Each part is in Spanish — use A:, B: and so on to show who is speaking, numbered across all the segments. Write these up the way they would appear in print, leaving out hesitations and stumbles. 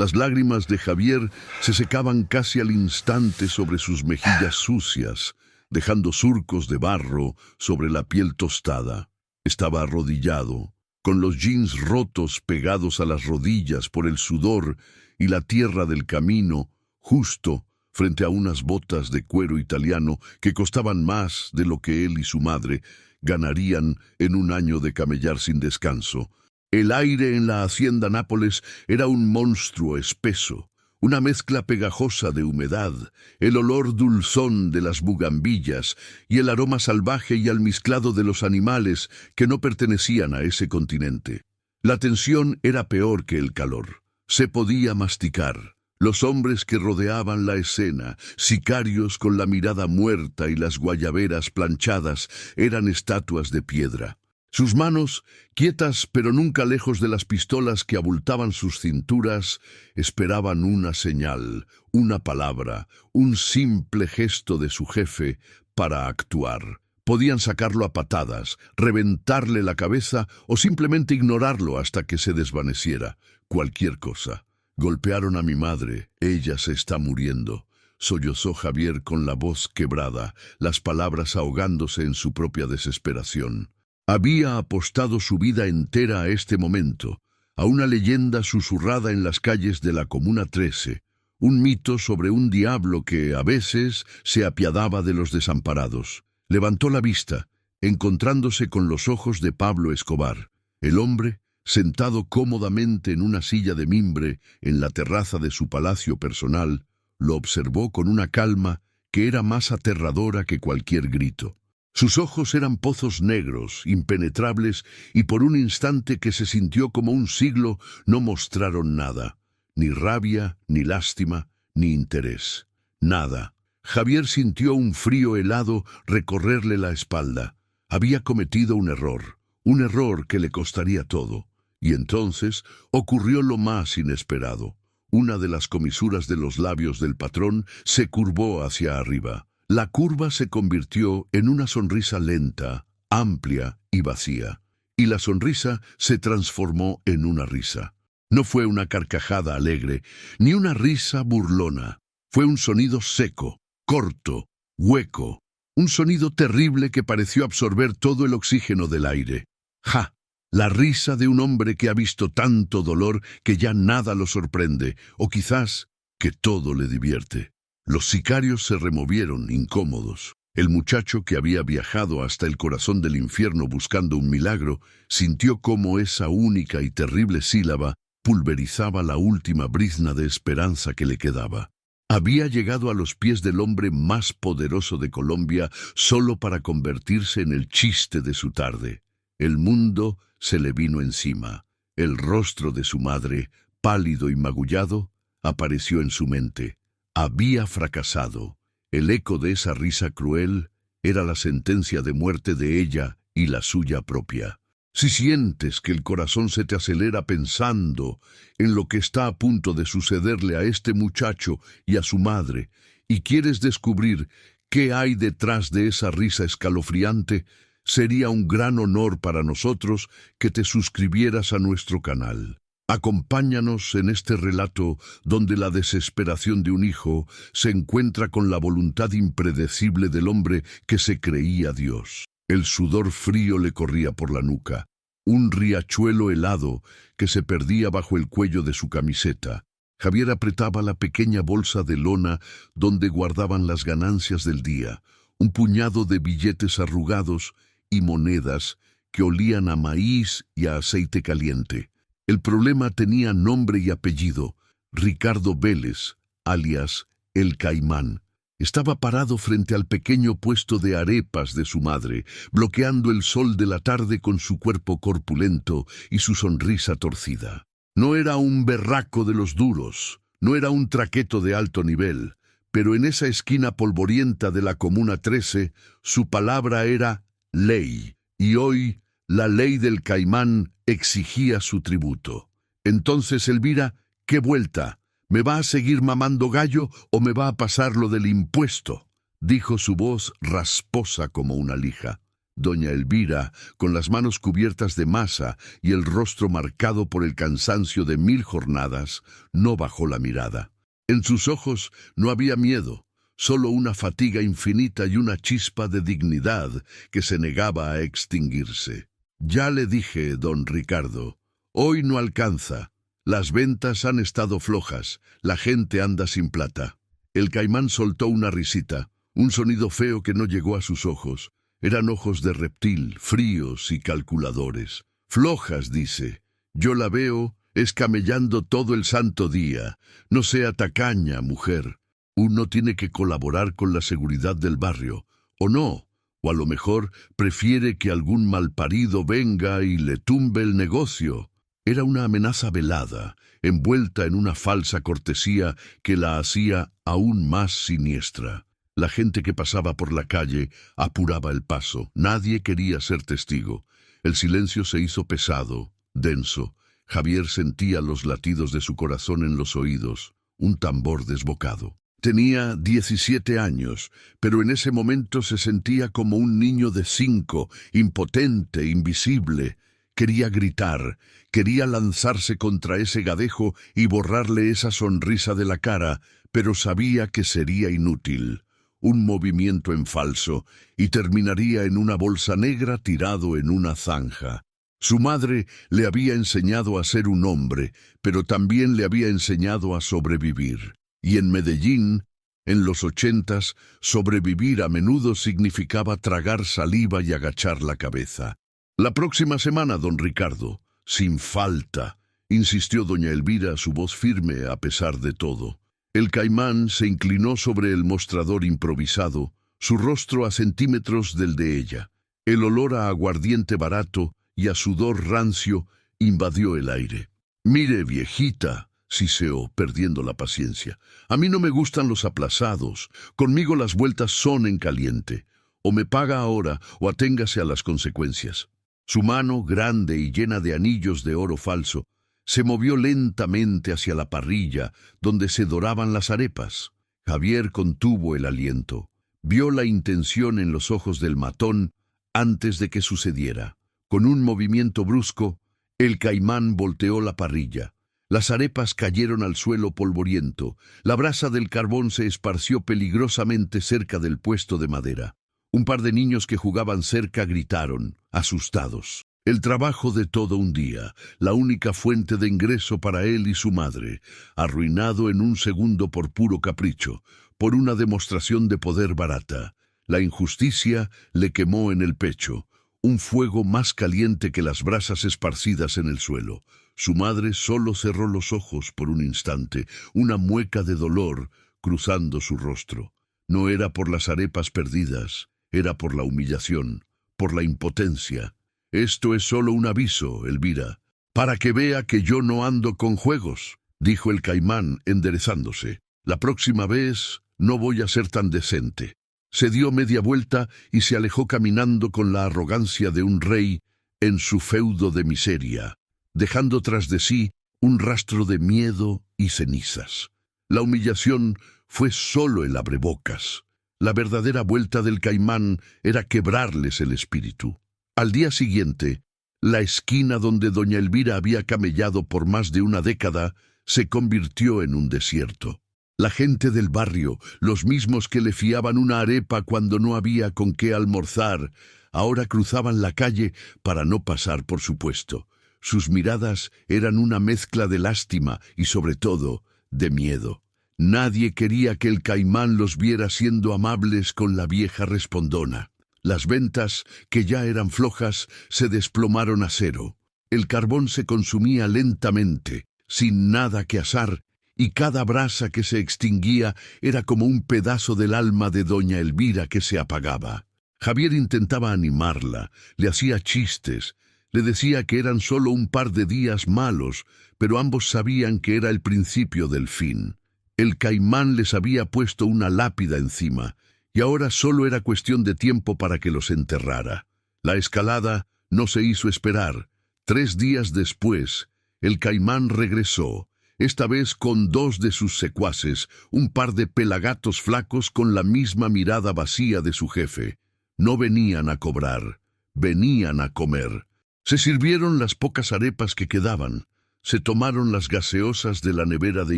A: Las lágrimas de Javier se secaban casi al instante sobre sus mejillas sucias, dejando surcos de barro sobre la piel tostada. Estaba arrodillado, con los jeans rotos pegados a las rodillas por el sudor y la tierra del camino, justo frente a unas botas de cuero italiano que costaban más de lo que él y su madre ganarían en un año de camellar sin descanso. El aire en la hacienda Nápoles era un monstruo espeso, una mezcla pegajosa de humedad, el olor dulzón de las bugambillas y el aroma salvaje y almizclado de los animales que no pertenecían a ese continente. La tensión era peor que el calor. Se podía masticar. Los hombres que rodeaban la escena, sicarios con la mirada muerta y las guayaberas planchadas, eran estatuas de piedra. Sus manos, quietas pero nunca lejos de las pistolas que abultaban sus cinturas, esperaban una señal, una palabra, un simple gesto de su jefe para actuar. Podían sacarlo a patadas, reventarle la cabeza o simplemente ignorarlo hasta que se desvaneciera. Cualquier cosa. Golpearon a mi madre, ella se está muriendo. Sollozó Javier con la voz quebrada, las palabras ahogándose en su propia desesperación. Había apostado su vida entera a este momento, a una leyenda susurrada en las calles de la Comuna 13, un mito sobre un diablo que, a veces, se apiadaba de los desamparados. Levantó la vista, encontrándose con los ojos de Pablo Escobar. El hombre, sentado cómodamente en una silla de mimbre en la terraza de su palacio personal, lo observó con una calma que era más aterradora que cualquier grito. Sus ojos eran pozos negros, impenetrables, y por un instante que se sintió como un siglo no mostraron nada, ni rabia, ni lástima, ni interés. Nada. Javier sintió un frío helado recorrerle la espalda. Había cometido un error que le costaría todo. Y entonces ocurrió lo más inesperado. Una de las comisuras de los labios del patrón se curvó hacia arriba. La curva se convirtió en una sonrisa lenta, amplia y vacía. Y la sonrisa se transformó en una risa. No fue una carcajada alegre, ni una risa burlona. Fue un sonido seco, corto, hueco. Un sonido terrible que pareció absorber todo el oxígeno del aire. ¡Ja! La risa de un hombre que ha visto tanto dolor que ya nada lo sorprende, o quizás que todo le divierte. Los sicarios se removieron, incómodos. El muchacho que había viajado hasta el corazón del infierno buscando un milagro, sintió cómo esa única y terrible sílaba pulverizaba la última brizna de esperanza que le quedaba. Había llegado a los pies del hombre más poderoso de Colombia solo para convertirse en el chiste de su tarde. El mundo se le vino encima. El rostro de su madre, pálido y magullado, apareció en su mente. Había fracasado. El eco de esa risa cruel era la sentencia de muerte de ella y la suya propia. Si sientes que el corazón se te acelera pensando en lo que está a punto de sucederle a este muchacho y a su madre, y quieres descubrir qué hay detrás de esa risa escalofriante, sería un gran honor para nosotros que te suscribieras a nuestro canal. Acompáñanos en este relato donde la desesperación de un hijo se encuentra con la voluntad impredecible del hombre que se creía Dios. El sudor frío le corría por la nuca, un riachuelo helado que se perdía bajo el cuello de su camiseta. Javier apretaba la pequeña bolsa de lona donde guardaban las ganancias del día, un puñado de billetes arrugados y monedas que olían a maíz y a aceite caliente. El problema tenía nombre y apellido: Ricardo Vélez, alias El Caimán. Estaba parado frente al pequeño puesto de arepas de su madre, bloqueando el sol de la tarde con su cuerpo corpulento y su sonrisa torcida. No era un berraco de los duros, no era un traqueto de alto nivel, pero en esa esquina polvorienta de la Comuna 13, su palabra era ley, y hoy la ley del Caimán exigía su tributo. Entonces, Elvira, ¿qué vuelta? ¿Me va a seguir mamando gallo o me va a pasar lo del impuesto?, dijo su voz rasposa como una lija. Doña Elvira, con las manos cubiertas de masa y el rostro marcado por el cansancio de 1000 jornadas, no bajó la mirada. En sus ojos no había miedo, solo una fatiga infinita y una chispa de dignidad que se negaba a extinguirse. Ya le dije, don Ricardo, hoy no alcanza. Las ventas han estado flojas, la gente anda sin plata. El Caimán soltó una risita, un sonido feo que no llegó a sus ojos. Eran ojos de reptil, fríos y calculadores. Flojas, dice. Yo la veo escamellando todo el santo día. No sea tacaña, mujer. Uno tiene que colaborar con la seguridad del barrio, ¿o no? O a lo mejor prefiere que algún malparido venga y le tumbe el negocio. Era una amenaza velada, envuelta en una falsa cortesía que la hacía aún más siniestra. La gente que pasaba por la calle apuraba el paso. Nadie quería ser testigo. El silencio se hizo pesado, denso. Javier sentía los latidos de su corazón en los oídos, un tambor desbocado. Tenía 17 años, pero en ese momento se sentía como un niño de 5, impotente, invisible. Quería gritar, quería lanzarse contra ese gadejo y borrarle esa sonrisa de la cara, pero sabía que sería inútil. Un movimiento en falso, y terminaría en una bolsa negra tirado en una zanja. Su madre le había enseñado a ser un hombre, pero también le había enseñado a sobrevivir. Y en Medellín, en los 80s, sobrevivir a menudo significaba tragar saliva y agachar la cabeza. La próxima semana, don Ricardo, sin falta, insistió doña Elvira, su voz firme a pesar de todo. El Caimán se inclinó sobre el mostrador improvisado, su rostro a centímetros del de ella. El olor a aguardiente barato y a sudor rancio invadió el aire. Mire, viejita, siseó, perdiendo la paciencia. A mí no me gustan los aplazados. Conmigo las vueltas son en caliente. O me paga ahora o aténgase a las consecuencias. Su mano, grande y llena de anillos de oro falso, se movió lentamente hacia la parrilla, donde se doraban las arepas. Javier contuvo el aliento. Vio la intención en los ojos del matón antes de que sucediera. Con un movimiento brusco, el Caimán volteó la parrilla. Las arepas cayeron al suelo polvoriento. La brasa del carbón se esparció peligrosamente cerca del puesto de madera. Un par de niños que jugaban cerca gritaron, asustados. El trabajo de todo un día, la única fuente de ingreso para él y su madre, arruinado en un segundo por puro capricho, por una demostración de poder barata. La injusticia le quemó en el pecho, un fuego más caliente que las brasas esparcidas en el suelo. Su madre solo cerró los ojos por un instante, una mueca de dolor cruzando su rostro. No era por las arepas perdidas, era por la humillación, por la impotencia. Esto es solo un aviso, Elvira, para que vea que yo no ando con juegos, dijo el Caimán enderezándose. La próxima vez no voy a ser tan decente. Se dio media vuelta y se alejó caminando con la arrogancia de un rey en su feudo de miseria, dejando tras de sí un rastro de miedo y cenizas. La humillación fue solo el abrebocas. La verdadera vuelta del Caimán era quebrarles el espíritu. Al día siguiente, la esquina donde doña Elvira había camellado por más de una década se convirtió en un desierto. La gente del barrio, los mismos que le fiaban una arepa cuando no había con qué almorzar, ahora cruzaban la calle para no pasar por su puesto. Sus miradas eran una mezcla de lástima y, sobre todo, de miedo. Nadie quería que el Caimán los viera siendo amables con la vieja respondona. Las ventas, que ya eran flojas, se desplomaron a cero. El carbón se consumía lentamente, sin nada que asar, y cada brasa que se extinguía era como un pedazo del alma de doña Elvira que se apagaba. Javier intentaba animarla, le hacía chistes, le decía que eran solo un par de días malos, pero ambos sabían que era el principio del fin. El Caimán les había puesto una lápida encima, y ahora solo era cuestión de tiempo para que los enterrara. La escalada no se hizo esperar. 3 días después, el Caimán regresó, esta vez con 2 de sus secuaces, un par de pelagatos flacos con la misma mirada vacía de su jefe. No venían a cobrar, Venían a comer. Se sirvieron las pocas arepas que quedaban, se tomaron las gaseosas de la nevera de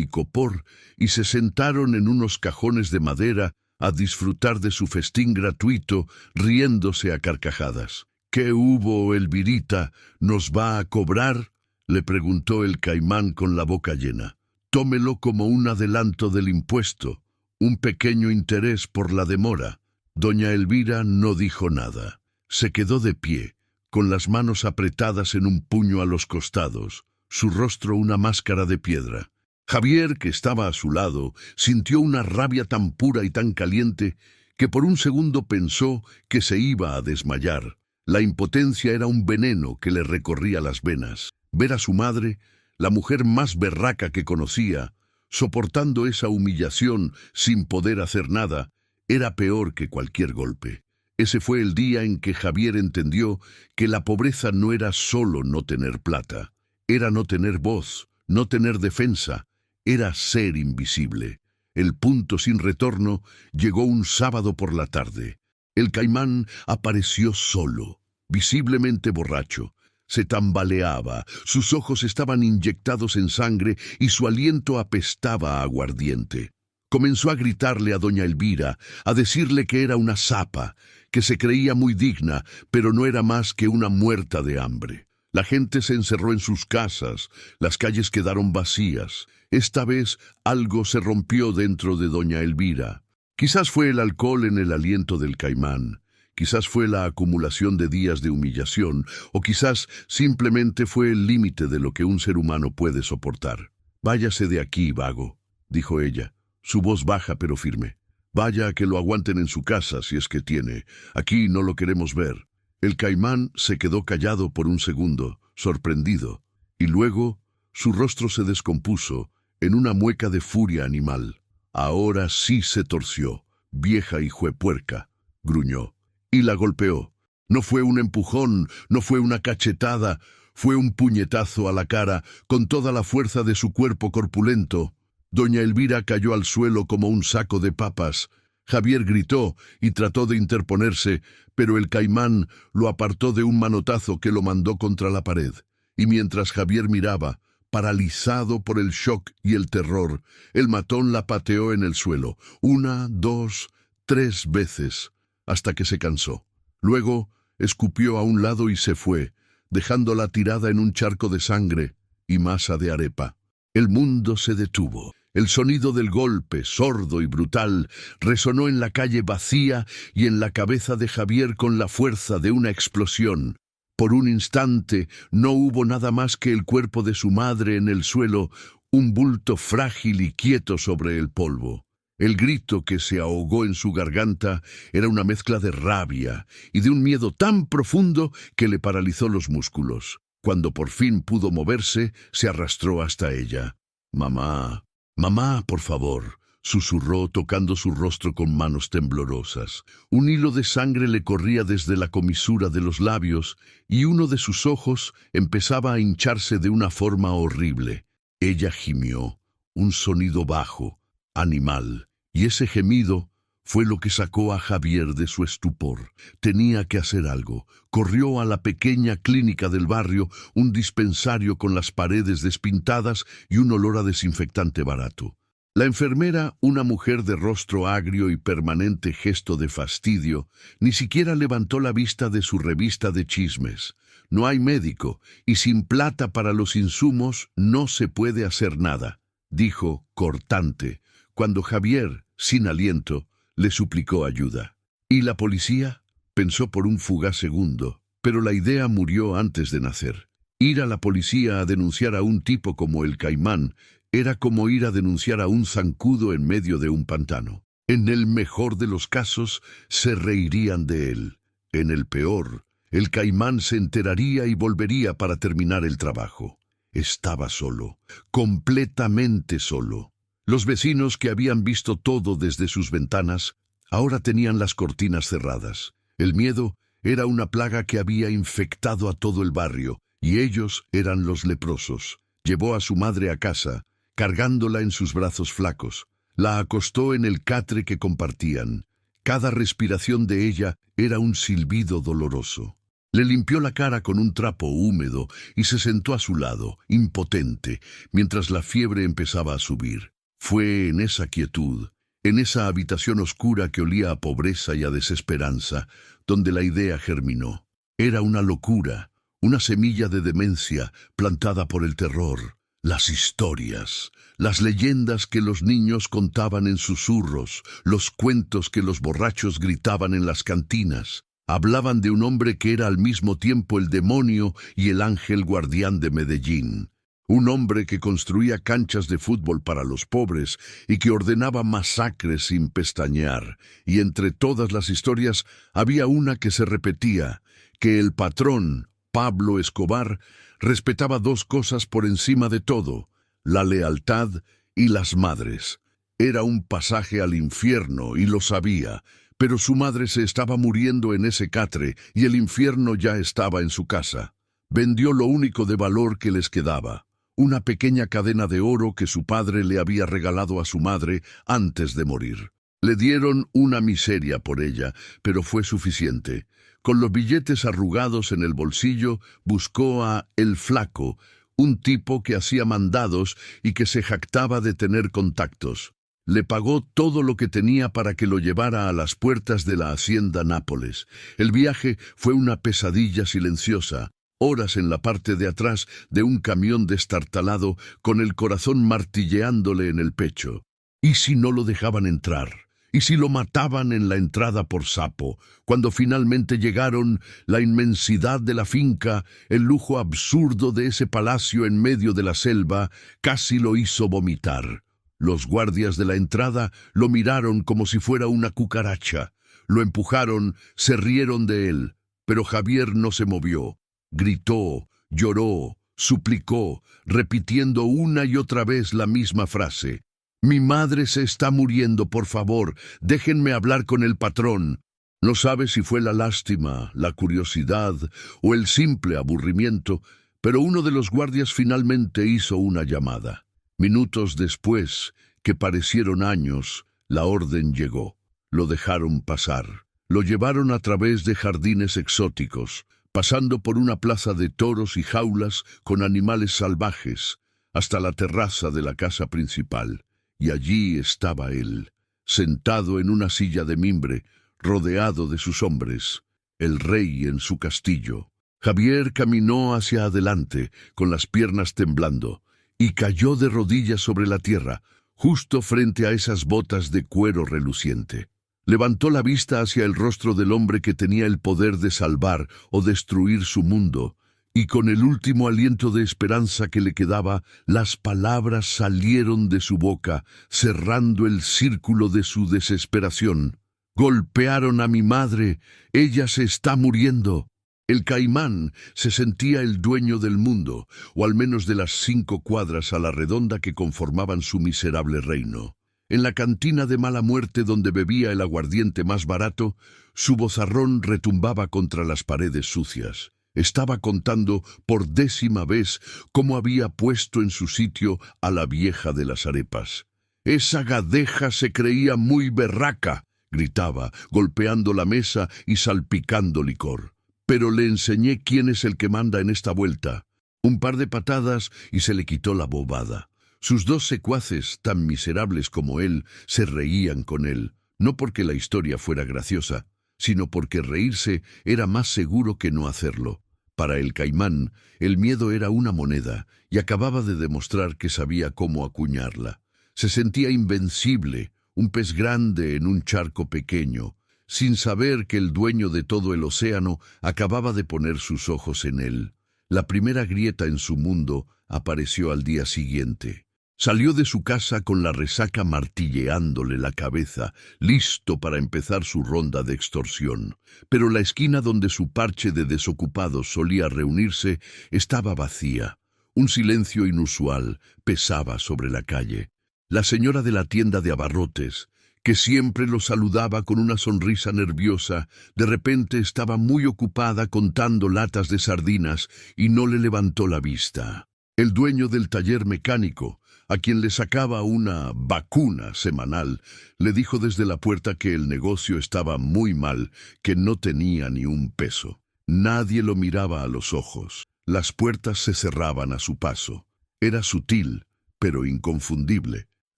A: icopor y se sentaron en unos cajones de madera a disfrutar de su festín gratuito, riéndose a carcajadas. —¿Qué hubo, Elvirita? ¿Nos va a cobrar? —le preguntó el Caimán con la boca llena. —Tómelo como un adelanto del impuesto, un pequeño interés por la demora. Doña Elvira no dijo nada. Se quedó de pie, con las manos apretadas en un puño a los costados, su rostro una máscara de piedra. Javier, que estaba a su lado, sintió una rabia tan pura y tan caliente que por un segundo pensó que se iba a desmayar. La impotencia era un veneno que le recorría las venas. Ver a su madre, la mujer más berraca que conocía, soportando esa humillación sin poder hacer nada, era peor que cualquier golpe. Ese fue el día en que Javier entendió que la pobreza no era solo no tener plata, era no tener voz, no tener defensa, era ser invisible. El punto sin retorno llegó un sábado por la tarde. El Caimán apareció solo, visiblemente borracho. Se tambaleaba, sus ojos estaban inyectados en sangre y su aliento apestaba a aguardiente. Comenzó a gritarle a doña Elvira, a decirle que era una zapa, que se creía muy digna, pero no era más que una muerta de hambre. La gente se encerró en sus casas, las calles quedaron vacías. Esta vez algo se rompió dentro de doña Elvira. Quizás fue el alcohol en el aliento del Caimán, quizás fue la acumulación de días de humillación, o quizás simplemente fue el límite de lo que un ser humano puede soportar. «Váyase de aquí, vago», dijo ella, su voz baja pero firme. «Vaya a que lo aguanten en su casa si es que tiene. Aquí no lo queremos ver». El Caimán se quedó callado por un segundo, sorprendido, y luego su rostro se descompuso en una mueca de furia animal. «Ahora sí se torció, vieja hijuepuerca», gruñó, y la golpeó. No fue un empujón, no fue una cachetada, fue un puñetazo a la cara con toda la fuerza de su cuerpo corpulento. Doña Elvira cayó al suelo como un saco de papas. Javier gritó y trató de interponerse, pero el Caimán lo apartó de un manotazo que lo mandó contra la pared. Y mientras Javier miraba, paralizado por el shock y el terror, el matón la pateó en el suelo, 1, 2, 3 veces, hasta que se cansó. Luego escupió a un lado y se fue, dejándola tirada en un charco de sangre y masa de arepa. El mundo se detuvo. El sonido del golpe, sordo y brutal, resonó en la calle vacía y en la cabeza de Javier con la fuerza de una explosión. Por un instante no hubo nada más que el cuerpo de su madre en el suelo, un bulto frágil y quieto sobre el polvo. El grito que se ahogó en su garganta era una mezcla de rabia y de un miedo tan profundo que le paralizó los músculos. Cuando por fin pudo moverse, se arrastró hasta ella. «Mamá, mamá, por favor», susurró tocando su rostro con manos temblorosas. Un hilo de sangre le corría desde la comisura de los labios y uno de sus ojos empezaba a hincharse de una forma horrible. Ella gimió, un sonido bajo, animal, y ese gemido fue lo que sacó a Javier de su estupor. Tenía que hacer algo. Corrió a la pequeña clínica del barrio, un dispensario con las paredes despintadas y un olor a desinfectante barato. La enfermera, una mujer de rostro agrio y permanente gesto de fastidio, ni siquiera levantó la vista de su revista de chismes. No hay médico, y sin plata para los insumos no se puede hacer nada, dijo cortante, cuando Javier, sin aliento, le suplicó ayuda. ¿Y la policía? Pensó por un fugaz segundo, pero la idea murió antes de nacer. Ir a la policía a denunciar a un tipo como el Caimán era como ir a denunciar a un zancudo en medio de un pantano. En el mejor de los casos, se reirían de él. En el peor, el Caimán se enteraría y volvería para terminar el trabajo. Estaba solo, completamente solo. Los vecinos que habían visto todo desde sus ventanas, ahora tenían las cortinas cerradas. El miedo era una plaga que había infectado a todo el barrio, y ellos eran los leprosos. Llevó a su madre a casa, cargándola en sus brazos flacos. La acostó en el catre que compartían. Cada respiración de ella era un silbido doloroso. Le limpió la cara con un trapo húmedo y se sentó a su lado, impotente, mientras la fiebre empezaba a subir. Fue en esa quietud, en esa habitación oscura que olía a pobreza y a desesperanza, donde la idea germinó. Era una locura, una semilla de demencia plantada por el terror. Las historias, las leyendas que los niños contaban en susurros, los cuentos que los borrachos gritaban en las cantinas, hablaban de un hombre que era al mismo tiempo el demonio y el ángel guardián de Medellín. Un hombre que construía canchas de fútbol para los pobres y que ordenaba masacres sin pestañear. Y entre todas las historias había una que se repetía, que el patrón, Pablo Escobar, respetaba dos cosas por encima de todo: la lealtad y las madres. Era un pasaje al infierno y lo sabía, pero su madre se estaba muriendo en ese catre y el infierno ya estaba en su casa. Vendió lo único de valor que les quedaba, una pequeña cadena de oro que su padre le había regalado a su madre antes de morir. Le dieron una miseria por ella, pero fue suficiente. Con los billetes arrugados en el bolsillo, buscó a El Flaco, un tipo que hacía mandados y que se jactaba de tener contactos. Le pagó todo lo que tenía para que lo llevara a las puertas de la hacienda Nápoles. El viaje fue una pesadilla silenciosa, horas en la parte de atrás de un camión destartalado con el corazón martilleándole en el pecho. ¿Y si no lo dejaban entrar? ¿Y si lo mataban en la entrada por sapo? Cuando finalmente llegaron, la inmensidad de la finca, el lujo absurdo de ese palacio en medio de la selva, casi lo hizo vomitar. Los guardias de la entrada lo miraron como si fuera una cucaracha. Lo empujaron, se rieron de él, pero Javier no se movió. Gritó, lloró, suplicó, repitiendo una y otra vez la misma frase. «Mi madre se está muriendo, por favor, déjenme hablar con el patrón». No sabe si fue la lástima, la curiosidad o el simple aburrimiento, pero uno de los guardias finalmente hizo una llamada. Minutos después, que parecieron años, la orden llegó. Lo dejaron pasar. Lo llevaron a través de jardines exóticos, pasando por una plaza de toros y jaulas con animales salvajes, hasta la terraza de la casa principal. Y allí estaba él, sentado en una silla de mimbre, rodeado de sus hombres, el rey en su castillo. Javier caminó hacia adelante, con las piernas temblando, y cayó de rodillas sobre la tierra, justo frente a esas botas de cuero reluciente. Levantó la vista hacia el rostro del hombre que tenía el poder de salvar o destruir su mundo, y con el último aliento de esperanza que le quedaba, las palabras salieron de su boca, cerrando el círculo de su desesperación. «Golpearon a mi madre, ella se está muriendo». El Caimán se sentía el dueño del mundo, o al menos de las 5 cuadras a la redonda que conformaban su miserable reino. En la cantina de mala muerte donde bebía el aguardiente más barato, su vozarrón retumbaba contra las paredes sucias. Estaba contando por 10ª vez cómo había puesto en su sitio a la vieja de las arepas. «Esa gadeja se creía muy berraca», gritaba, golpeando la mesa y salpicando licor. «Pero le enseñé quién es el que manda en esta vuelta». Un par de patadas y se le quitó la bobada. Sus 2 secuaces, tan miserables como él, se reían con él, no porque la historia fuera graciosa, sino porque reírse era más seguro que no hacerlo. Para el Caimán, el miedo era una moneda, y acababa de demostrar que sabía cómo acuñarla. Se sentía invencible, un pez grande en un charco pequeño, sin saber que el dueño de todo el océano acababa de poner sus ojos en él. La primera grieta en su mundo apareció al día siguiente. Salió de su casa con la resaca martilleándole la cabeza, listo para empezar su ronda de extorsión. Pero la esquina donde su parche de desocupados solía reunirse estaba vacía. Un silencio inusual pesaba sobre la calle. La señora de la tienda de abarrotes, que siempre lo saludaba con una sonrisa nerviosa, de repente estaba muy ocupada contando latas de sardinas y no le levantó la vista. El dueño del taller mecánico, a quien le sacaba una vacuna semanal, le dijo desde la puerta que el negocio estaba muy mal, que no tenía ni un peso. Nadie lo miraba a los ojos. Las puertas se cerraban a su paso. Era sutil, pero inconfundible.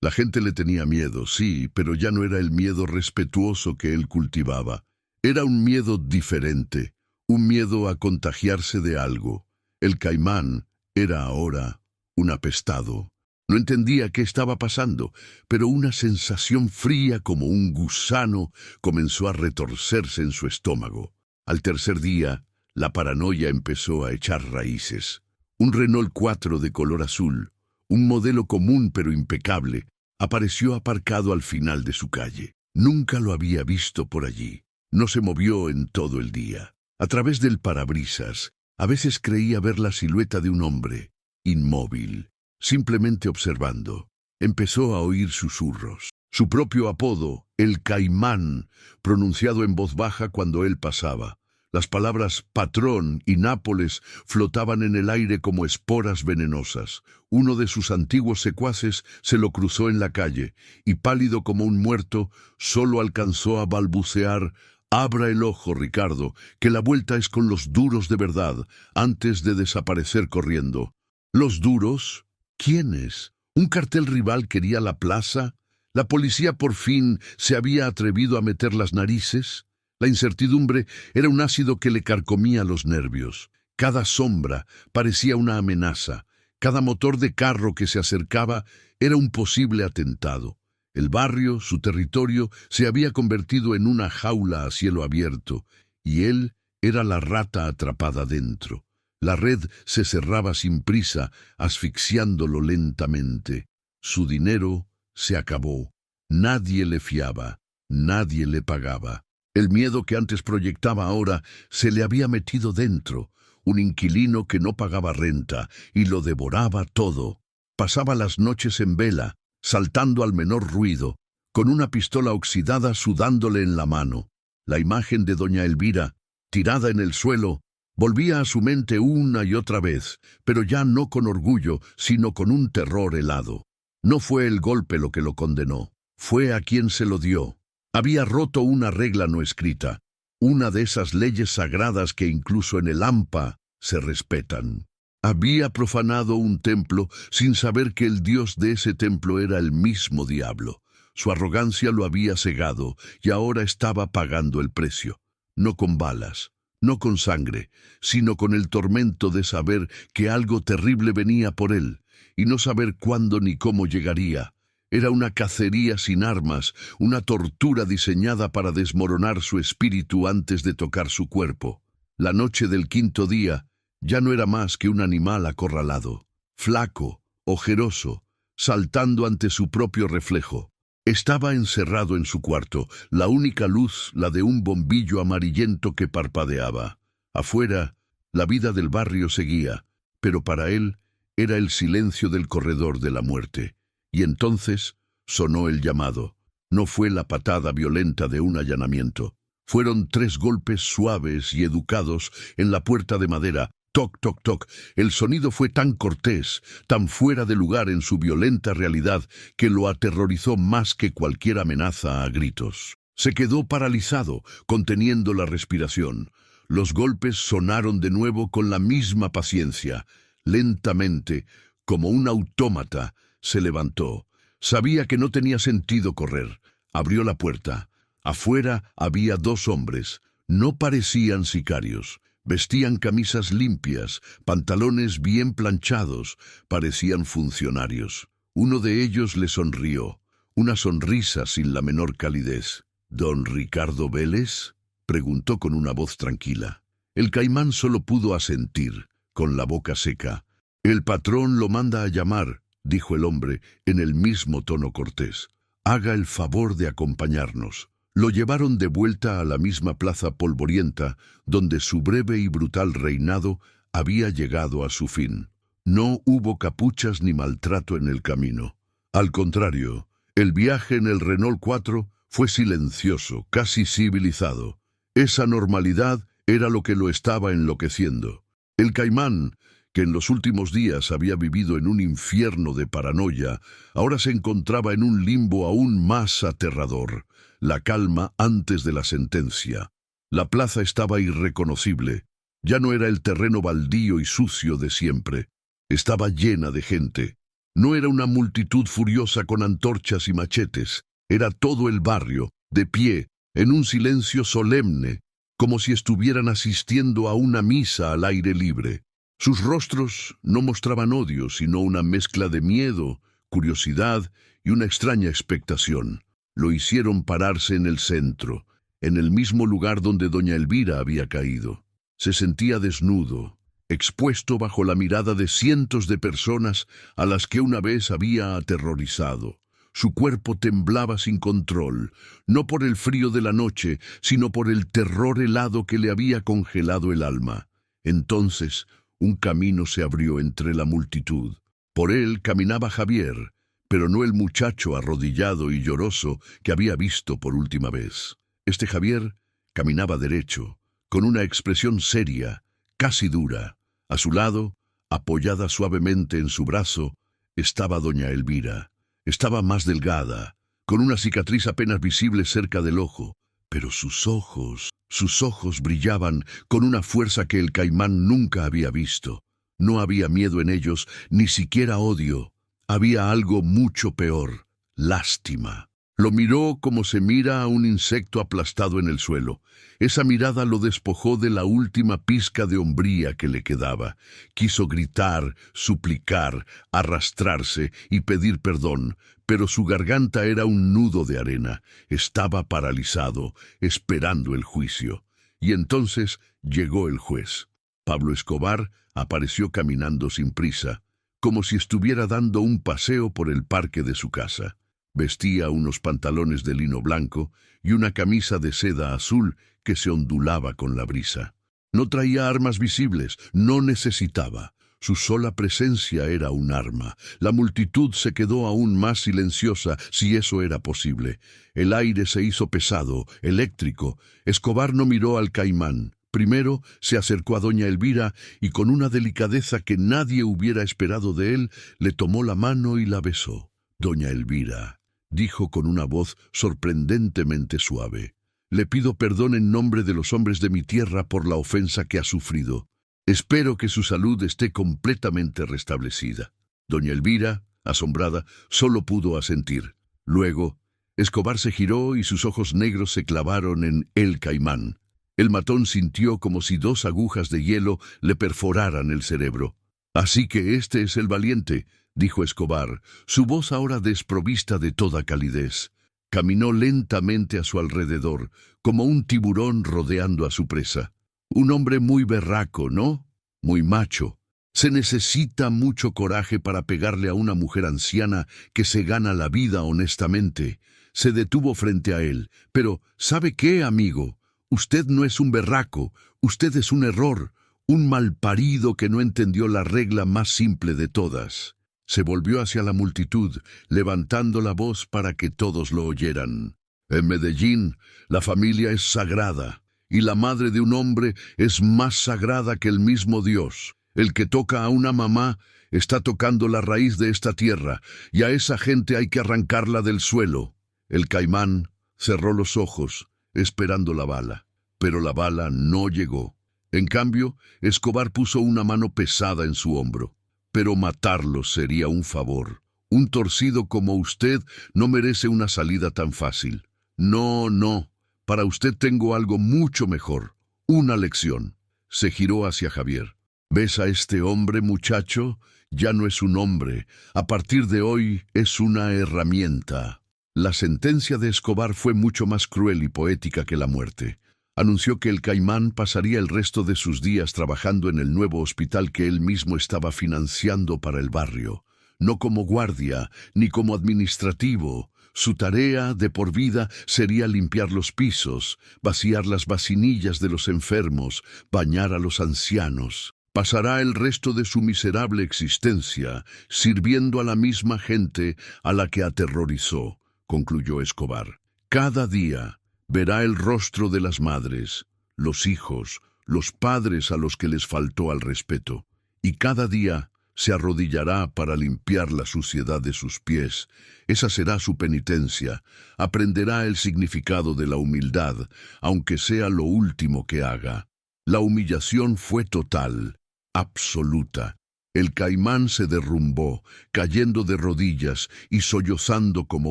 A: La gente le tenía miedo, sí, pero ya no era el miedo respetuoso que él cultivaba. Era un miedo diferente, un miedo a contagiarse de algo. El Caimán era ahora un apestado. No entendía qué estaba pasando, pero una sensación fría como un gusano comenzó a retorcerse en su estómago. Al tercer día, la paranoia empezó a echar raíces. Un Renault 4 de color azul, un modelo común pero impecable, apareció aparcado al final de su calle. Nunca lo había visto por allí. No se movió en todo el día. A través del parabrisas, a veces creía ver la silueta de un hombre, inmóvil, simplemente observando. Empezó a oír susurros. Su propio apodo, el Caimán, pronunciado en voz baja cuando él pasaba. Las palabras patrón y Nápoles flotaban en el aire como esporas venenosas. Uno de sus antiguos secuaces se lo cruzó en la calle, y pálido como un muerto, solo alcanzó a balbucear: «Abra el ojo, Ricardo, que la vuelta es con los duros de verdad», antes de desaparecer corriendo. ¿Los duros? ¿Quiénes? ¿Un cartel rival quería la plaza? ¿La policía por fin se había atrevido a meter las narices? La incertidumbre era un ácido que le carcomía los nervios. Cada sombra parecía una amenaza. Cada motor de carro que se acercaba era un posible atentado. El barrio, su territorio, se había convertido en una jaula a cielo abierto, y él era la rata atrapada dentro. La red se cerraba sin prisa, asfixiándolo lentamente. Su dinero se acabó. Nadie le fiaba, nadie le pagaba. El miedo que antes proyectaba ahora se le había metido dentro, un inquilino que no pagaba renta y lo devoraba todo. Pasaba las noches en vela, saltando al menor ruido, con una pistola oxidada sudándole en la mano. La imagen de doña Elvira, tirada en el suelo, volvía a su mente una y otra vez, pero ya no con orgullo, sino con un terror helado. No fue el golpe lo que lo condenó, fue a quien se lo dio. Había roto una regla no escrita, una de esas leyes sagradas que incluso en el hampa se respetan. Había profanado un templo sin saber que el dios de ese templo era el mismo diablo. Su arrogancia lo había cegado y ahora estaba pagando el precio. No con balas, no con sangre, sino con el tormento de saber que algo terrible venía por él y no saber cuándo ni cómo llegaría. Era una cacería sin armas, una tortura diseñada para desmoronar su espíritu antes de tocar su cuerpo. La noche del quinto día ya no era más que un animal acorralado, flaco, ojeroso, saltando ante su propio reflejo. Estaba encerrado en su cuarto, la única luz la de un bombillo amarillento que parpadeaba. Afuera, la vida del barrio seguía, pero para él era el silencio del corredor de la muerte. Y entonces sonó el llamado. No fue la patada violenta de un allanamiento. Fueron 3 golpes suaves y educados en la puerta de madera. Toc, toc, toc. El sonido fue tan cortés, tan fuera de lugar en su violenta realidad, que lo aterrorizó más que cualquier amenaza a gritos. Se quedó paralizado, conteniendo la respiración. Los golpes sonaron de nuevo con la misma paciencia. Lentamente, como un autómata, se levantó. Sabía que no tenía sentido correr. Abrió la puerta. Afuera había 2 hombres. No parecían sicarios. Vestían camisas limpias, pantalones bien planchados. Parecían funcionarios. Uno de ellos le sonrió. Una sonrisa sin la menor calidez. «¿Don Ricardo Vélez?», preguntó con una voz tranquila. El Caimán solo pudo asentir, con la boca seca. «El patrón lo manda a llamar», dijo el hombre en el mismo tono cortés. «Haga el favor de acompañarnos». Lo llevaron de vuelta a la misma plaza polvorienta, donde su breve y brutal reinado había llegado a su fin. No hubo capuchas ni maltrato en el camino. Al contrario, el viaje en el Renault 4 fue silencioso, casi civilizado. Esa normalidad era lo que lo estaba enloqueciendo. El Caimán, que en los últimos días había vivido en un infierno de paranoia, ahora se encontraba en un limbo aún más aterrador. La calma antes de la sentencia. La plaza estaba irreconocible, Ya no era el terreno baldío y sucio de siempre. Estaba llena de gente. No era una multitud furiosa con antorchas y machetes. Era todo el barrio, de pie, en un silencio solemne, como si estuvieran asistiendo a una misa al aire libre. Sus rostros no mostraban odio, sino una mezcla de miedo, curiosidad y una extraña expectación. Lo hicieron pararse en el centro, en el mismo lugar donde doña Elvira había caído. Se sentía desnudo, expuesto bajo la mirada de cientos de personas a las que una vez había aterrorizado. Su cuerpo temblaba sin control, no por el frío de la noche, sino por el terror helado que le había congelado el alma. Entonces, un camino se abrió entre la multitud. Por él caminaba Javier, pero no el muchacho arrodillado y lloroso que había visto por última vez. Este Javier caminaba derecho, con una expresión seria, casi dura. A su lado, apoyada suavemente en su brazo, estaba doña Elvira. Estaba más delgada, con una cicatriz apenas visible cerca del ojo, pero sus ojos brillaban con una fuerza que el Caimán nunca había visto. No había miedo en ellos, ni siquiera odio. Había algo mucho peor, lástima. Lo miró como se mira a un insecto aplastado en el suelo. Esa mirada lo despojó de la última pizca de hombría que le quedaba. Quiso gritar, suplicar, arrastrarse y pedir perdón, pero su garganta era un nudo de arena. Estaba paralizado, esperando el juicio. Y entonces llegó el juez. Pablo Escobar apareció caminando sin prisa, como si estuviera dando un paseo por el parque de su casa. Vestía unos pantalones de lino blanco y una camisa de seda azul que se ondulaba con la brisa. No traía armas visibles, no necesitaba. Su sola presencia era un arma. La multitud se quedó aún más silenciosa, si eso era posible. El aire se hizo pesado, eléctrico. Escobar no miró al Caimán. Primero se acercó a doña Elvira y con una delicadeza que nadie hubiera esperado de él, le tomó la mano y la besó. Doña Elvira, dijo con una voz sorprendentemente suave, le pido perdón en nombre de los hombres de mi tierra por la ofensa que ha sufrido. Espero que su salud esté completamente restablecida. Doña Elvira, asombrada, solo pudo asentir. Luego, Escobar se giró y sus ojos negros se clavaron en el Caimán. El matón sintió como si dos agujas de hielo le perforaran el cerebro. Así que este es el valiente, dijo Escobar, su voz ahora desprovista de toda calidez. Caminó lentamente a su alrededor, como un tiburón rodeando a su presa. Un hombre muy berraco, ¿no? Muy macho. Se necesita mucho coraje para pegarle a una mujer anciana que se gana la vida honestamente. Se detuvo frente a él. Pero, ¿sabe qué, amigo? Usted no es un berraco, usted es un error, un malparido que no entendió la regla más simple de todas. Se volvió hacia la multitud, levantando la voz para que todos lo oyeran. En Medellín, la familia es sagrada, y la madre de un hombre es más sagrada que el mismo Dios. El que toca a una mamá está tocando la raíz de esta tierra, y a esa gente hay que arrancarla del suelo. El Caimán cerró los ojos, esperando la bala, pero la bala no llegó. En cambio, Escobar puso una mano pesada en su hombro. Pero matarlo sería un favor. Un torcido como usted no merece una salida tan fácil. No, no. Para usted tengo algo mucho mejor. Una lección. Se giró hacia Javier. ¿Ves a este hombre, muchacho? Ya no es un hombre. A partir de hoy es una herramienta. La sentencia de Escobar fue mucho más cruel y poética que la muerte. Anunció que el Caimán pasaría el resto de sus días trabajando en el nuevo hospital que él mismo estaba financiando para el barrio. No como guardia, ni como administrativo. Su tarea de por vida sería limpiar los pisos, vaciar las vacinillas de los enfermos, bañar a los ancianos. Pasará el resto de su miserable existencia sirviendo a la misma gente a la que aterrorizó, concluyó Escobar. Cada día verá el rostro de las madres, los hijos, los padres a los que les faltó al respeto, y cada día se arrodillará para limpiar la suciedad de sus pies. Esa será su penitencia. Aprenderá el significado de la humildad, aunque sea lo último que haga. La humillación fue total, absoluta. El caimán se derrumbó, cayendo de rodillas y sollozando como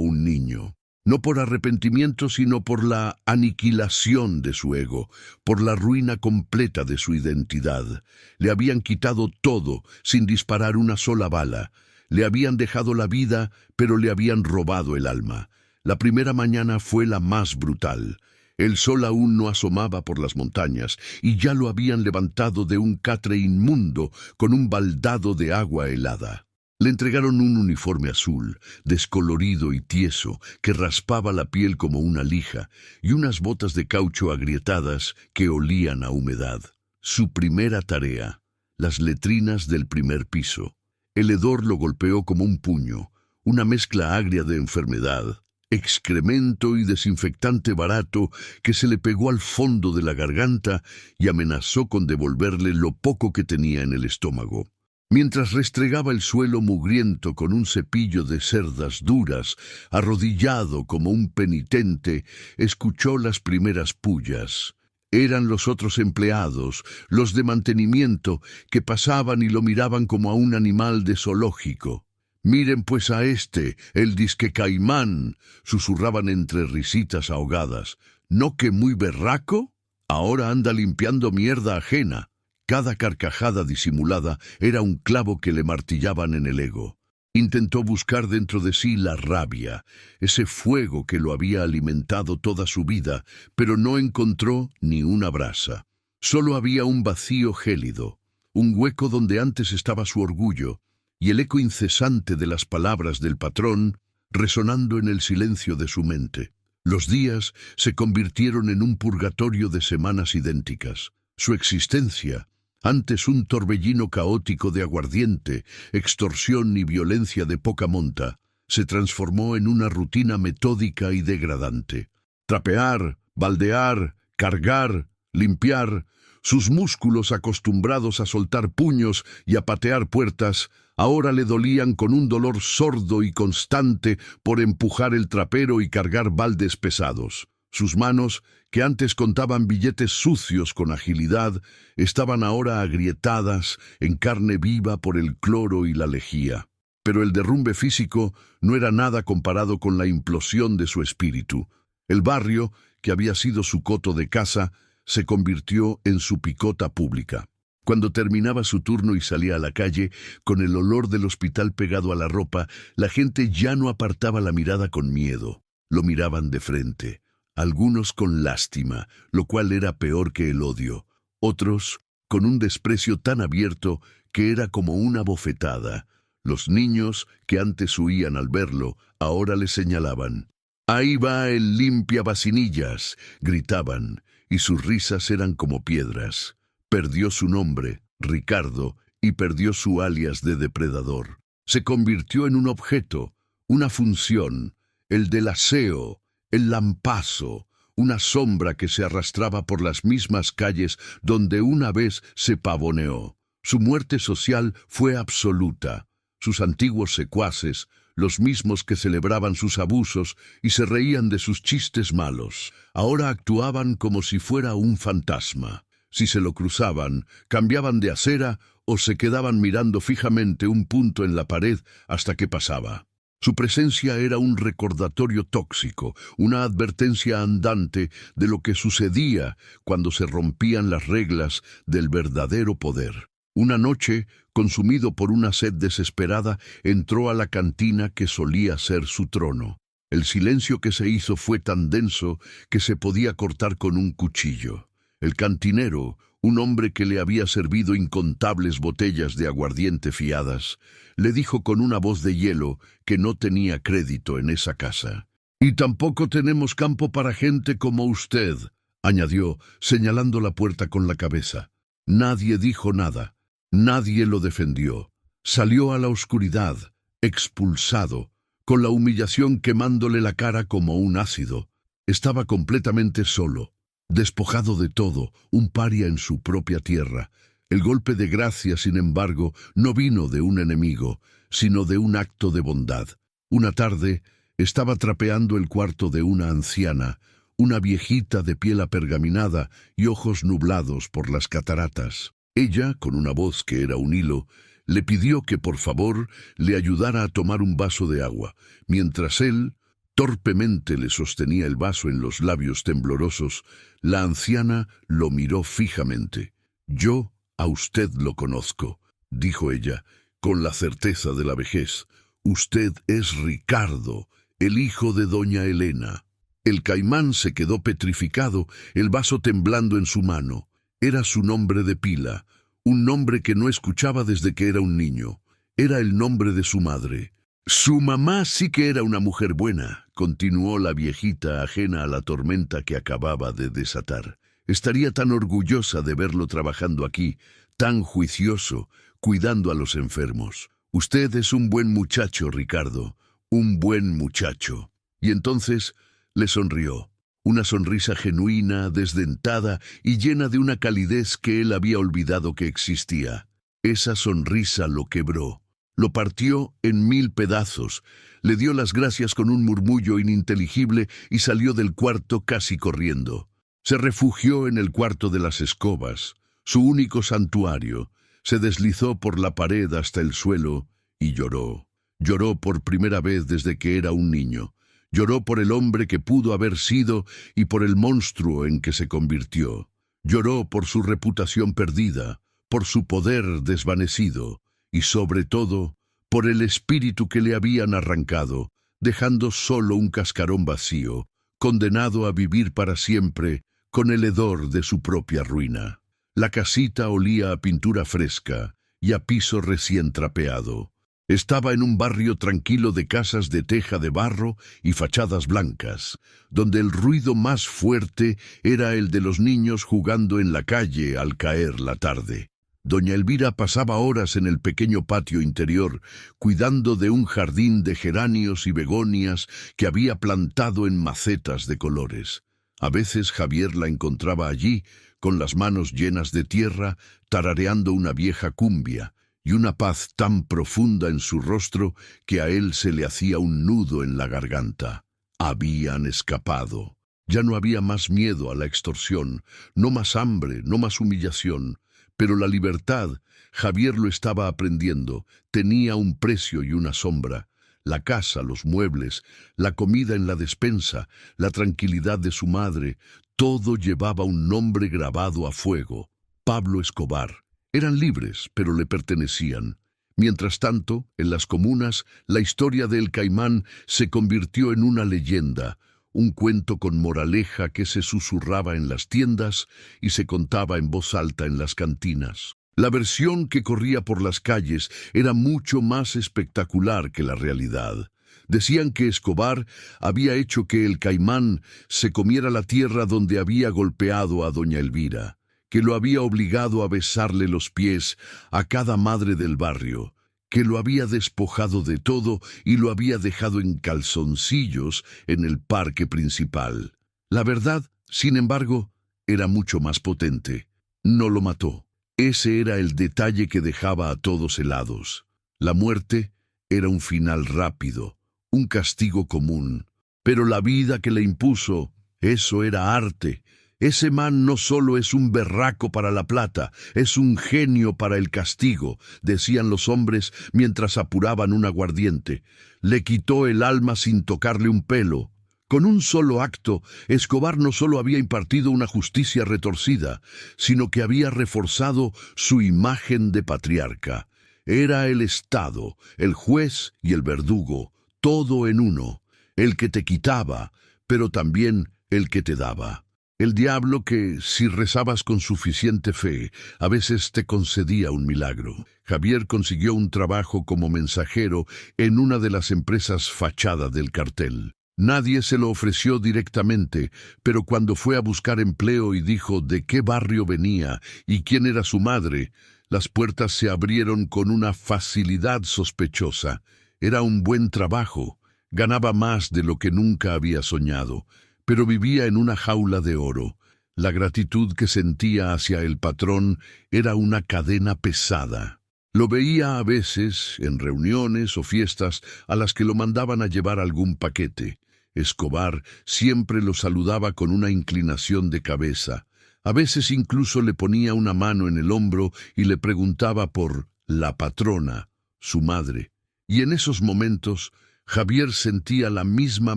A: un niño. No por arrepentimiento, sino por la aniquilación de su ego, por la ruina completa de su identidad. Le habían quitado todo sin disparar una sola bala. Le habían dejado la vida, pero le habían robado el alma. La primera mañana fue la más brutal. El sol aún no asomaba por las montañas, y ya lo habían levantado de un catre inmundo con un baldado de agua helada. Le entregaron un uniforme azul, descolorido y tieso, que raspaba la piel como una lija, y unas botas de caucho agrietadas que olían a humedad. Su primera tarea, las letrinas del primer piso. El hedor lo golpeó como un puño, una mezcla agria de enfermedad, excremento y desinfectante barato que se le pegó al fondo de la garganta y amenazó con devolverle lo poco que tenía en el estómago. Mientras restregaba el suelo mugriento con un cepillo de cerdas duras, arrodillado como un penitente, escuchó las primeras pullas. Eran los otros empleados, los de mantenimiento, que pasaban y lo miraban como a un animal de zoológico. «Miren pues a este, el disque caimán», susurraban entre risitas ahogadas. «¿No que muy berraco? Ahora anda limpiando mierda ajena». Cada carcajada disimulada era un clavo que le martillaban en el ego. Intentó buscar dentro de sí la rabia, ese fuego que lo había alimentado toda su vida, pero no encontró ni una brasa. Solo había un vacío gélido, un hueco donde antes estaba su orgullo, y el eco incesante de las palabras del patrón resonando en el silencio de su mente. Los días se convirtieron en un purgatorio de semanas idénticas. Su existencia, antes un torbellino caótico de aguardiente, extorsión y violencia de poca monta, se transformó en una rutina metódica y degradante. Trapear, baldear, cargar, limpiar, sus músculos acostumbrados a soltar puños y a patear puertas, ahora le dolían con un dolor sordo y constante por empujar el trapero y cargar baldes pesados. Sus manos, que antes contaban billetes sucios con agilidad, estaban ahora agrietadas en carne viva por el cloro y la lejía. Pero el derrumbe físico no era nada comparado con la implosión de su espíritu. El barrio, que había sido su coto de caza, se convirtió en su picota pública. Cuando terminaba su turno y salía a la calle, con el olor del hospital pegado a la ropa, la gente ya no apartaba la mirada con miedo. Lo miraban de frente. Algunos con lástima, lo cual era peor que el odio. Otros con un desprecio tan abierto que era como una bofetada. Los niños, que antes huían al verlo, ahora le señalaban. «¡Ahí va el limpia vacinillas!», gritaban, y sus risas eran como piedras. Perdió su nombre, Ricardo, y perdió su alias de depredador. Se convirtió en un objeto, una función, el del aseo, el lampazo, una sombra que se arrastraba por las mismas calles donde una vez se pavoneó. Su muerte social fue absoluta. Sus antiguos secuaces, los mismos que celebraban sus abusos y se reían de sus chistes malos, ahora actuaban como si fuera un fantasma. Si se lo cruzaban, cambiaban de acera o se quedaban mirando fijamente un punto en la pared hasta que pasaba. Su presencia era un recordatorio tóxico, una advertencia andante de lo que sucedía cuando se rompían las reglas del verdadero poder. Una noche, consumido por una sed desesperada, entró a la cantina que solía ser su trono. El silencio que se hizo fue tan denso que se podía cortar con un cuchillo. El cantinero, un hombre que le había servido incontables botellas de aguardiente fiadas, le dijo con una voz de hielo que no tenía crédito en esa casa. «Y tampoco tenemos campo para gente como usted», añadió, señalando la puerta con la cabeza. Nadie dijo nada. Nadie lo defendió. Salió a la oscuridad, expulsado, con la humillación quemándole la cara como un ácido. Estaba completamente solo, despojado de todo, un paria en su propia tierra. El golpe de gracia, sin embargo, no vino de un enemigo, sino de un acto de bondad. Una tarde, estaba trapeando el cuarto de una anciana, una viejita de piel apergaminada y ojos nublados por las cataratas. Ella, con una voz que era un hilo, le pidió que por favor le ayudara a tomar un vaso de agua, mientras él torpemente le sostenía el vaso en los labios temblorosos. La anciana lo miró fijamente. «Yo a usted lo conozco», dijo ella, con la certeza de la vejez. «Usted es Ricardo, el hijo de doña Elena». El caimán se quedó petrificado, el vaso temblando en su mano. Era su nombre de pila, un nombre que no escuchaba desde que era un niño. Era el nombre de su madre. «Su mamá sí que era una mujer buena», continuó la viejita, ajena a la tormenta que acababa de desatar. «Estaría tan orgullosa de verlo trabajando aquí, tan juicioso, cuidando a los enfermos. Usted es un buen muchacho, Ricardo, un buen muchacho». Y entonces le sonrió, una sonrisa genuina, desdentada y llena de una calidez que él había olvidado que existía. Esa sonrisa lo quebró, lo partió en 1000 pedazos, le dio las gracias con un murmullo ininteligible y salió del cuarto casi corriendo. Se refugió en el cuarto de las escobas, su único santuario, se deslizó por la pared hasta el suelo y lloró. Lloró por primera vez desde que era un niño. Lloró por el hombre que pudo haber sido y por el monstruo en que se convirtió. Lloró por su reputación perdida, por su poder desvanecido y, sobre todo, por el espíritu que le habían arrancado, dejando solo un cascarón vacío, condenado a vivir para siempre con el hedor de su propia ruina. La casita olía a pintura fresca y a piso recién trapeado. Estaba en un barrio tranquilo de casas de teja de barro y fachadas blancas, donde el ruido más fuerte era el de los niños jugando en la calle al caer la tarde. Doña Elvira pasaba horas en el pequeño patio interior, cuidando de un jardín de geranios y begonias que había plantado en macetas de colores. A veces Javier la encontraba allí, con las manos llenas de tierra, tarareando una vieja cumbia, y una paz tan profunda en su rostro que a él se le hacía un nudo en la garganta. Habían escapado. Ya no había más miedo a la extorsión, no más hambre, no más humillación. Pero la libertad, Javier lo estaba aprendiendo, tenía un precio y una sombra. La casa, los muebles, la comida en la despensa, la tranquilidad de su madre, todo llevaba un nombre grabado a fuego: Pablo Escobar. Eran libres, pero le pertenecían. Mientras tanto, en las comunas, la historia del caimán se convirtió en una leyenda, un cuento con moraleja que se susurraba en las tiendas y se contaba en voz alta en las cantinas. La versión que corría por las calles era mucho más espectacular que la realidad. Decían que Escobar había hecho que el caimán se comiera la tierra donde había golpeado a doña Elvira, que lo había obligado a besarle los pies a cada madre del barrio, que lo había despojado de todo y lo había dejado en calzoncillos en el parque principal. La verdad, sin embargo, era mucho más potente. No lo mató. Ese era el detalle que dejaba a todos helados. La muerte era un final rápido, un castigo común. Pero la vida que le impuso, eso era arte. Ese man no solo es un berraco para la plata, es un genio para el castigo, decían los hombres mientras apuraban un aguardiente. Le quitó el alma sin tocarle un pelo. Con un solo acto, Escobar no solo había impartido una justicia retorcida, sino que había reforzado su imagen de patriarca. Era el Estado, el juez y el verdugo, todo en uno, el que te quitaba, pero también el que te daba. El diablo que, si rezabas con suficiente fe, a veces te concedía un milagro. Javier consiguió un trabajo como mensajero en una de las empresas fachada del cartel. Nadie se lo ofreció directamente, pero cuando fue a buscar empleo y dijo de qué barrio venía y quién era su madre, las puertas se abrieron con una facilidad sospechosa. Era un buen trabajo, ganaba más de lo que nunca había soñado, pero vivía en una jaula de oro. La gratitud que sentía hacia el patrón era una cadena pesada. Lo veía a veces en reuniones o fiestas a las que lo mandaban a llevar algún paquete. Escobar siempre lo saludaba con una inclinación de cabeza. A veces incluso le ponía una mano en el hombro y le preguntaba por la patrona, su madre. Y en esos momentos, Javier sentía la misma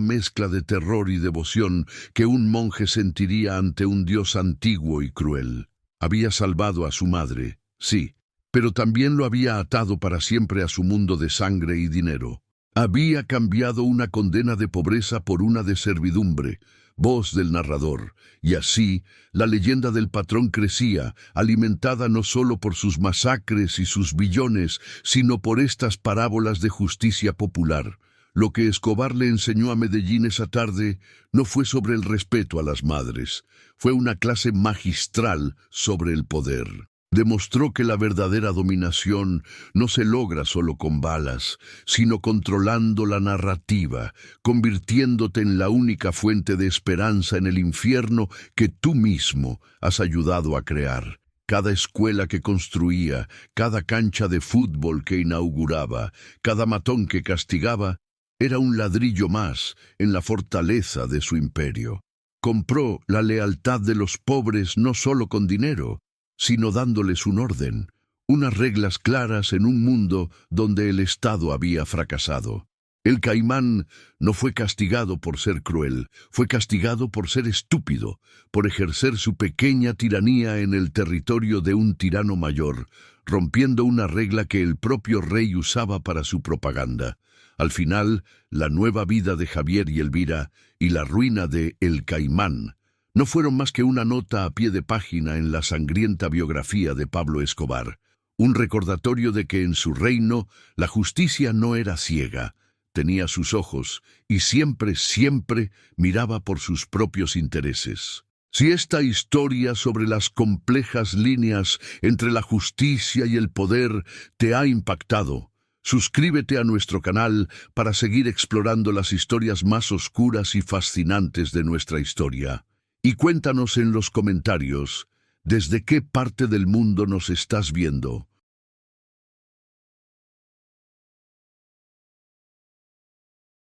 A: mezcla de terror y devoción que un monje sentiría ante un dios antiguo y cruel. Había salvado a su madre, sí, pero también lo había atado para siempre a su mundo de sangre y dinero. Había cambiado una condena de pobreza por una de servidumbre, voz del narrador, y así la leyenda del patrón crecía, alimentada no solo por sus masacres y sus billones, sino por estas parábolas de justicia popular. Lo que Escobar le enseñó a Medellín esa tarde no fue sobre el respeto a las madres, fue una clase magistral sobre el poder. Demostró que la verdadera dominación no se logra solo con balas, sino controlando la narrativa, convirtiéndote en la única fuente de esperanza en el infierno que tú mismo has ayudado a crear. Cada escuela que construía, cada cancha de fútbol que inauguraba, cada matón que castigaba, era un ladrillo más en la fortaleza de su imperio. Compró la lealtad de los pobres no solo con dinero, sino dándoles un orden, unas reglas claras en un mundo donde el Estado había fracasado. El Caimán no fue castigado por ser cruel, fue castigado por ser estúpido, por ejercer su pequeña tiranía en el territorio de un tirano mayor, rompiendo una regla que el propio rey usaba para su propaganda. Al final, la nueva vida de Javier y Elvira y la ruina de El Caimán no fueron más que una nota a pie de página en la sangrienta biografía de Pablo Escobar, un recordatorio de que en su reino la justicia no era ciega, tenía sus ojos y siempre, siempre miraba por sus propios intereses. Si esta historia sobre las complejas líneas entre la justicia y el poder te ha impactado, suscríbete a nuestro canal para seguir explorando las historias más oscuras y fascinantes de nuestra historia. Y cuéntanos en los comentarios desde qué parte del mundo nos estás viendo.